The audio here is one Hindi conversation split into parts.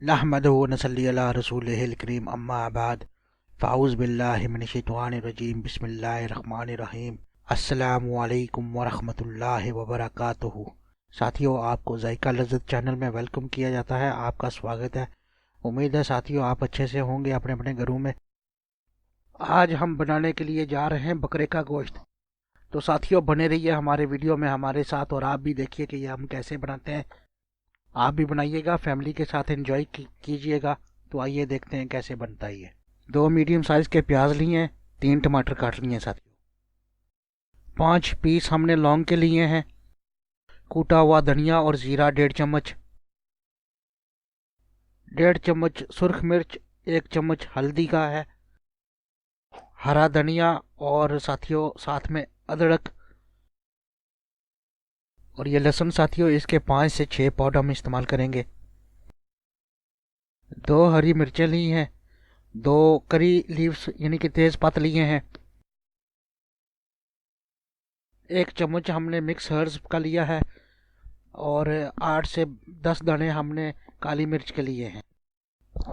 नहमदुहु व नसल्ली अला रसूलिहिल करीम अम्मा बाद फ़ाऊज़ बिल्लाहि मिनश्शैतानिर रजीम बिस्मिल्लाहिर रहमानिर रहीम अस्सलामु अलैकुम व रहमतुल्लाहि व बरकातुहू। साथियों, आपको ज़ायका लज़्ज़त चैनल में वेलकम किया जाता है। आपका स्वागत है। उम्मीद है साथियों आप अच्छे से होंगे अपने अपने घरों में। आज हम बनाने के लिए जा रहे हैं बकरे का गोश्त। तो साथियों बने रहिए हमारे वीडियो में हमारे साथ और आप भी देखिए कि ये हम कैसे बनाते हैं। आप भी बनाइएगा, फैमिली के साथ एंजॉय कीजिएगा। तो आइए देखते हैं कैसे बनता है ये। 2 मीडियम साइज़ के प्याज लिए हैं, 3 टमाटर काट लिए हैं साथियों। 5 पीस हमने लौंग के लिए हैं। कूटा हुआ धनिया और ज़ीरा 1.5 चम्मच, 1.5 चम्मच सुर्ख मिर्च, 1 चम्मच हल्दी का है, हरा धनिया और साथियों साथ में अदरक और ये लहसुन साथियों इसके 5 से 6 पाउडर हम इस्तेमाल करेंगे। 2 हरी मिर्चें ली हैं, 2 करी लीव्स यानी कि तेज पत्ते लिए हैं, 1 चम्मच हमने मिक्स हर्ब्स का लिया है और 8 से 10 दाने हमने काली मिर्च के लिए हैं।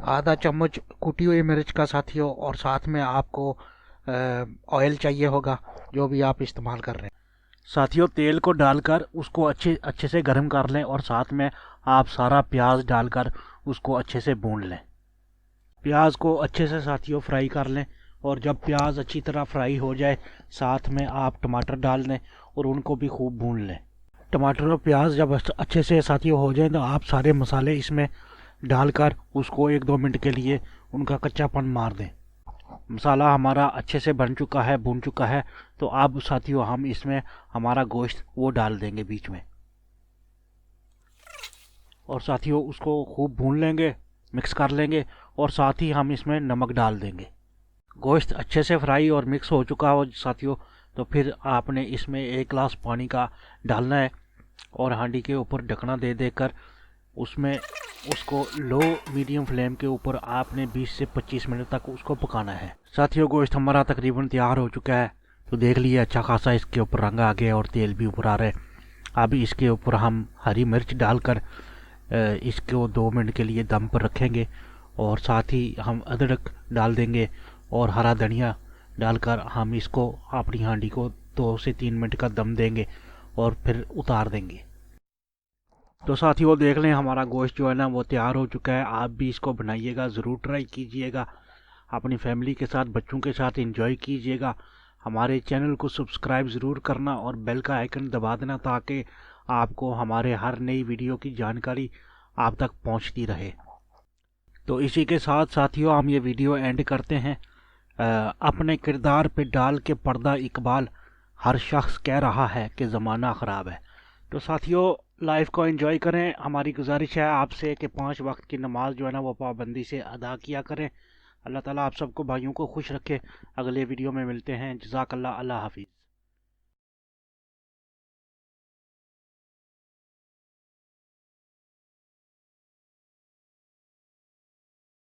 आधा चम्मच कुटी हुई मिर्च का साथियों, और साथ में आपको ऑयल चाहिए होगा जो भी आप इस्तेमाल कर रहे हैं। साथियों तेल को डालकर उसको अच्छे से गर्म कर लें और साथ में आप सारा प्याज डालकर उसको अच्छे से भून लें। प्याज को अच्छे से साथियों फ्राई कर लें और जब प्याज अच्छी तरह फ्राई हो जाए साथ में आप टमाटर डाल दें और उनको भी खूब भून लें। टमाटर और प्याज जब अच्छे से साथियों हो जाए तो आप सारे मसाले इसमें डालकर उसको 1-2 मिनट के लिए उनका कच्चापन मार दें। मसाला हमारा अच्छे से बन चुका है, भून चुका है। तो अब साथियों हम इसमें हमारा गोश्त वो डाल देंगे बीच में और साथियों उसको खूब भून लेंगे, मिक्स कर लेंगे और साथ ही हम इसमें नमक डाल देंगे। गोश्त अच्छे से फ्राई और मिक्स हो चुका हो साथियों तो फिर आपने इसमें 1 गिलास पानी का डालना है और हांडी के ऊपर ढकना दे देकर उसमें उसको लो मीडियम फ्लेम के ऊपर आपने 20 से 25 मिनट तक उसको पकाना है। साथियों गोश्त हमारा तकरीबन तैयार हो चुका है। तो देख लिए अच्छा खासा इसके ऊपर रंग आ गया और तेल भी ऊपर आ रहा है। अब इसके ऊपर हम हरी मिर्च डालकर इसको 2 मिनट के लिए दम पर रखेंगे और साथ ही हम अदरक डाल देंगे और हरा धनिया डालकर हम इसको अपनी हांडी को 2 से 3 मिनट का दम देंगे और फिर उतार देंगे। तो साथियों देख लें हमारा गोश्त जो है ना वो तैयार हो चुका है। आप भी इसको बनाइएगा, ज़रूर ट्राई कीजिएगा, अपनी फैमिली के साथ बच्चों के साथ एंजॉय कीजिएगा। हमारे चैनल को सब्सक्राइब ज़रूर करना और बेल का आइकन दबा देना ताकि आपको हमारे हर नई वीडियो की जानकारी आप तक पहुंचती रहे। तो इसी के साथ साथियों हम ये वीडियो एंड करते हैं। अपने किरदार पे डाल के पर्दा इकबाल, हर शख्स कह रहा है कि ज़माना ख़राब है। तो साथियों लाइफ को एंजॉय करें। हमारी गुजारिश है आपसे कि 5 वक्त की नमाज जो है ना वो पाबंदी से अदा किया करें। अल्लाह ताला आप सबको भाइयों को खुश रखे। अगले वीडियो में मिलते हैं। जज़ाकल्लाह, अल्लाह हाफिज़।